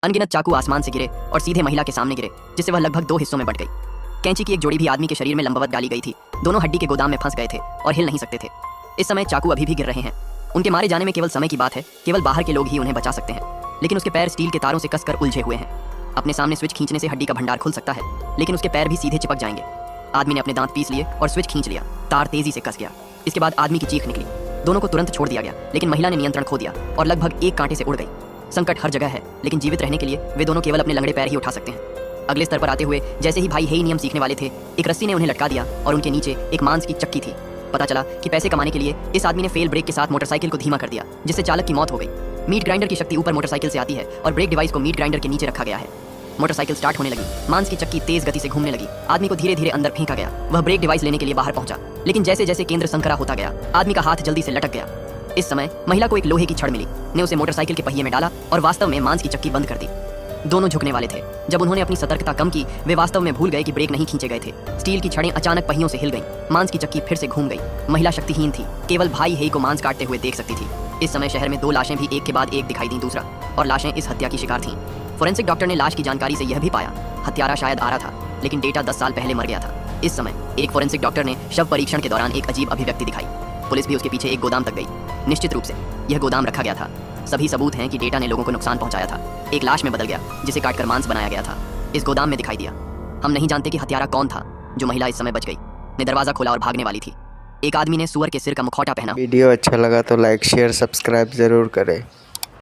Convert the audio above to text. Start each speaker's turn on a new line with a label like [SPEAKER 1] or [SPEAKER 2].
[SPEAKER 1] अनगिनत चाकू आसमान से गिरे और सीधे महिला के सामने गिरे, जिससे वह लगभग 2 हिस्सों में बट गई। कैंची की एक जोड़ी भी आदमी के शरीर में लंबवत डाली गई थी। दोनों हड्डी के गोदाम में फंस गए थे और हिल नहीं सकते थे। इस समय चाकू अभी भी गिर रहे हैं। उनके मारे जाने में केवल समय की बात है। केवल बाहर के लोग ही उन्हें बचा सकते हैं, लेकिन उसके पैर स्टील के तारों से कसकर उलझे हुए हैं। अपने सामने स्विच खींचने से हड्डी का भंडार खुल सकता है, लेकिन उसके पैर भी सीधे चिपक जाएंगे। आदमी ने अपने दांत पीस लिए और स्विच खींच लिया। तार तेजी से कस गया। इसके बाद आदमी की चीख निकली। दोनों को तुरंत छोड़ दिया गया, लेकिन महिला ने नियंत्रण खो दिया और लगभग एक कांटे से उड़ गई। संकट हर जगह है, लेकिन जीवित रहने के लिए वे दोनों केवल अपने लंगड़े पैर ही उठा सकते हैं। अगले स्तर पर आते हुए जैसे ही भाई हेई नियम सीखने वाले थे, एक रस्सी ने उन्हें लटका दिया और उनके नीचे एक मांस की चक्की थी। पता चला कि पैसे कमाने के लिए इस आदमी ने फेल ब्रेक के साथ मोटरसाइकिल को धीमा कर दिया, जिससे चालक की मौत हो गई। मीट ग्राइंडर की शक्ति ऊपर मोटरसाइकिल से आती है और ब्रेक डिवाइस को मीट ग्राइंडर के नीचे रखा गया है। मोटरसाइकिल स्टार्ट होने लगी। मांस की चक्की तेज गति से घूमने लगी। आदमी को धीरे धीरे अंदर फेंका गया। वह ब्रेक डिवाइस लेने के लिए बाहर पहुंचा, लेकिन जैसे जैसे केंद्र संकरा होता गया, आदमी का हाथ जल्दी से लटक गया। इस समय महिला को एक लोहे की छड़ मिली, ने उसे मोटरसाइकिल के पहिए में डाला और वास्तव में मांस की चक्की बंद कर दी। दोनों झुकने वाले थे। जब उन्होंने अपनी सतर्कता कम की, वे वास्तव में भूल गए कि ब्रेक नहीं खींचे गए थे। स्टील की छड़ें अचानक पहियों से हिल गईं। मांस की चक्की फिर से घूम गई। महिला शक्तिहीन थी, केवल भाई हेई को मांस काटते हुए देख सकती थी। इस समय शहर में 2 लाशें भी एक के बाद एक दिखाई दी दूसरा, और लाशें इस हत्या की शिकार थीं। फोरेंसिक डॉक्टर ने लाश की जानकारी से यह भी पाया, हत्यारा शायद आरा था, लेकिन डेटा 10 साल पहले मर गया था। इस समय एक फोरेंसिक डॉक्टर ने शव परीक्षण के दौरान एक अजीब अभिव्यक्ति दिखाई। पुलिस भी उसके पीछे एक गोदाम तक गई। निश्चित रूप से यह गोदाम रखा गया था। सभी सबूत हैं कि डेटा ने लोगों को नुकसान पहुंचाया था। एक लाश में बदल गया, जिसे काटकर मांस बनाया गया था। इस गोदाम में दिखाई दिया। हम नहीं जानते कि हत्यारा कौन था। जो महिला इस समय बच गई ने दरवाजा खोला और भागने वाली थी। एक आदमी ने सुअर के सिर का मुखौटा पहना।
[SPEAKER 2] वीडियो अच्छा लगा तो लाइक शेयर सब्सक्राइब ज़रूर करें।